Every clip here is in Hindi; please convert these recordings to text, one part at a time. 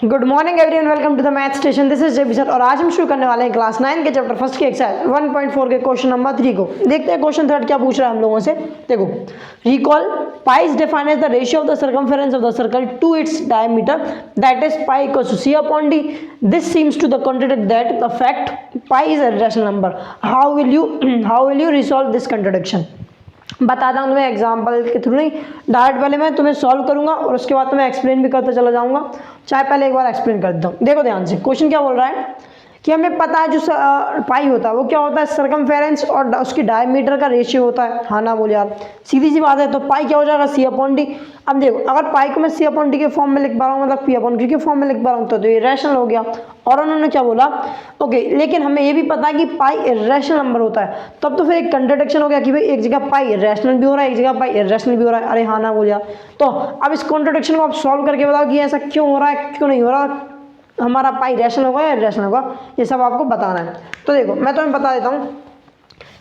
Good morning everyone, welcome to the math station. This is JB sir और आज हम शुरू करने वाले हैं क्लास 9 के चैप्टर फर्स्ट के एक्सरसाइज 1.4 के क्वेश्चन नंबर 3 को। देखते हैं क्वेश्चन थर्ड क्या पूछ रहा है हम लोगों से। देखो, recall pi is defined as the ratio of the circumference of the circle to its diameter that is pi equals to C upon D. This seems to the contradict that the fact pi is a rational number. How will you resolve this contradiction. बताता हूँ तुम्हें एग्जाम्पल के थ्रू, नहीं डायरेक्ट पहले मैं तुम्हें सॉल्व करूंगा और उसके बाद तुम्हें एक्सप्लेन भी करते चला जाऊंगा। चाहे पहले एक बार एक्सप्लेन कर देता हूँ। देखो ध्यान से, क्वेश्चन क्या बोल रहा है कि हमें पता है जो पाई होता है वो क्या होता है, सर्कमफेरेंस और उसकी डायमीटर का रेशियो होता है। हाँ ना बोल यार, सीधी सी बात है। तो पाई क्या हो जाएगा, सी अपॉन डी। अब देखो, अगर पाई को मैं सी अपॉन डी के फॉर्म में लिख पा रहा हूँ, मतलब पी अपॉन क्यू के फॉर्म में लिख पा रहा हूँ, तो ये रैशनल हो गया। और उन्होंने क्या बोला, ओके, लेकिन हमें ये भी पता है कि पाई इर्रेशनल नंबर होता है। तब तो फिर एक कंट्रडिक्शन हो गया कि भाई एक जगह पाई रैशनल भी हो रहा है, एक जगह पाई इर्रेशनल भी हो रहा है। अरे हाँ ना बोल यार। तो अब इस कॉन्ट्रडिक्शन को आप सॉल्व करके बताओ कि ऐसा क्यों हो रहा है, क्यों नहीं हो रहा, हमारा पाई रैशनल होगा या इर्रेशनल होगा, ये सब आपको बताना है। तो देखो मैं तुम्हें बता देता हूँ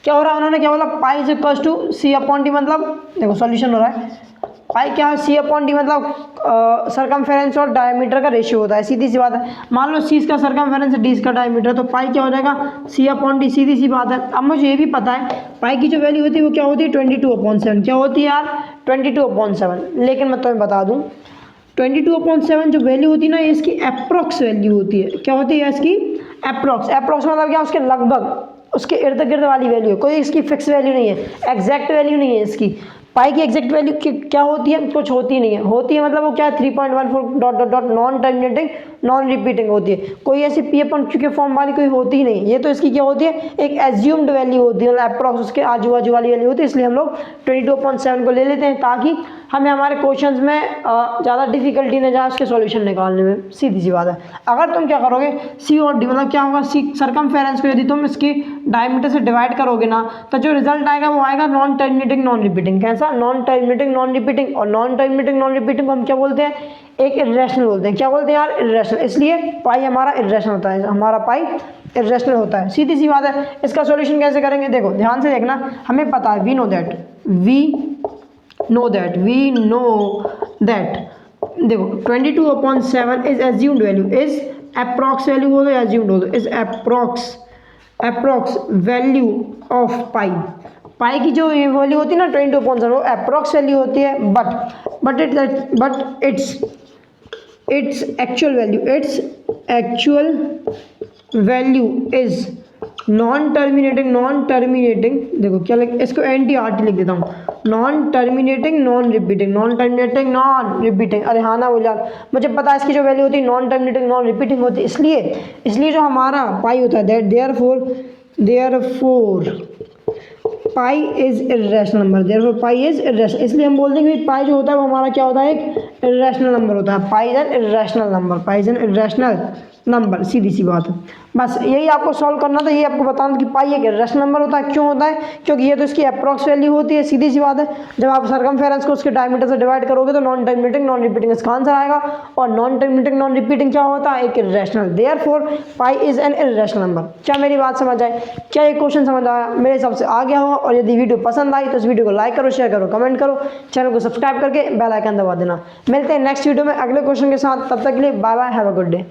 क्या हो रहा है। उन्होंने क्या बोला, pi is equal to C upon D, मतलब देखो सॉल्यूशन हो रहा है। पाई क्या है, सी अपॉन डी, मतलब सर्कमफेरेंस और डायमीटर का रेशियो होता है। सीधी सी बात है, मान लो सी इसका सर्कमफेरेंस है, डी इसका डायमीटर, तो पाई क्या हो जाएगा, सी अपॉन डी। सीधी सी बात है। अब मुझे ये भी पता है पाई की जो वैल्यू होती है वो क्या होती है, 22/7। क्या होती है यार, 22/7। लेकिन मैं तुम्हें बता दूँ 22/7 जो वैल्यू होती है ना, ये इसकी अप्रॉक्स वैल्यू होती है। क्या होती है इसकी, अप्रॉक्स। अप्रॉक्स मतलब क्या, उसके लगभग, उसके इर्द गिर्द वाली वैल्यू। कोई इसकी फिक्स वैल्यू नहीं है, एग्जैक्ट वैल्यू नहीं है इसकी। पाई की एग्जैक्ट वैल्यू क्या होती है, कुछ होती नहीं है। होती है मतलब वो क्या है, 3.14 dot dot dot non terminating non repeating होती है। कोई ऐसी पी अपॉन क्यू के फॉर्म वाली कोई होती ही नहीं। ये तो इसकी क्या होती है, एक एज्यूम्ड वैल्यू होती है, मतलब अप्रॉक्स उसके आजू बाजू वाली वैल्यू होती है। इसलिए हम लोग 22/7 को ले लेते हैं ताकि हमें हमारे क्वेश्चंस में ज़्यादा डिफिकल्टी न जाए उसके सॉल्यूशन निकालने में। सीधी सी बात है। अगर तुम क्या करोगे, सी और डी, मतलब क्या होगा, सी सर्कमफेरेंस को यदि तुम इसकी डायमीटर से डिवाइड करोगे ना, तो जो रिजल्ट आएगा वो आएगा नॉन टर्मिनेटिंग नॉन रिपीटिंग। कैसा, नॉन टर्मिनेटिंग नॉन रिपीटिंग। और नॉन टर्मिनेटिंग नॉन रिपीटिंग को हम क्या बोलते हैं, एक इर्रेशनल बोलते हैं। क्या बोलते हैं यार, इर्रेशनल। इसलिए पाई हमारा इर्रेशनल होता है, हमारा पाई इर्रेशनल होता है। सीधी सी बात है। इसका सॉल्यूशन कैसे करेंगे, देखो ध्यान से देखना। हमें पता है, वी नो दैट देखो 22/7 is assumed value, is approx value बोलो या एज्यूम्ड बोलो, इज अप्रॉक्स वैल्यू ऑफ पाई। पाई की जो वैल्यू होती है ना 22/7, वो अप्रॉक्स वैल्यू होती है। But its actual value is non terminating. देखो क्या लिख, इसको NTRT लिख देता हूँ, नॉन टर्मिनेटिंग नॉन रिपीटिंग। अरे हाँ ना बोल यार, मुझे पता है इसकी जो वैल्यू होती है नॉन टर्मिनेटिंग नॉन रिपीटिंग होती है। इसलिए जो हमारा पाई होता है, that therefore pi is irrational number. Therefore pi is irrational. इसलिए हम बोलते हैं कि पाई जो होता है वो हमारा क्या होता है, एक इर्रेशनल नंबर होता है। Pi is an irrational number. सीधी सी बात है। बस यही आपको सॉल्व करना था, यही आपको बताना कि पाई एक इर्रेशनल नंबर होता है। क्यों होता है, क्योंकि ये तो इसकी अप्रॉक्स वैल्यू होती है। सीधी सी बात है। जब आप सर्कमफेरेंस को उसके डायमीटर से डिवाइड करोगे तो नॉन टर्मिनेटिंग नॉन रिपीटिंग इसका आंसर आएगा। और नॉन टर्मिनेटिंग नॉन रिपीटिंग क्या होता है, एक irrational. Therefore pi is an irrational number. क्या मेरी बात समझ आए, क्या ये क्वेश्चन समझ आया? मेरे हिसाब से आ गया होगा। और यदि वीडियो पसंद आई तो इस वीडियो को लाइक करो, शेयर करो, कमेंट करो, चैनल को सब्सक्राइब करके बेल आइकन दबा देना। मिलते हैं नेक्स्ट वीडियो में अगले क्वेश्चन के साथ। तब तक के लिए bye bye, have a good day.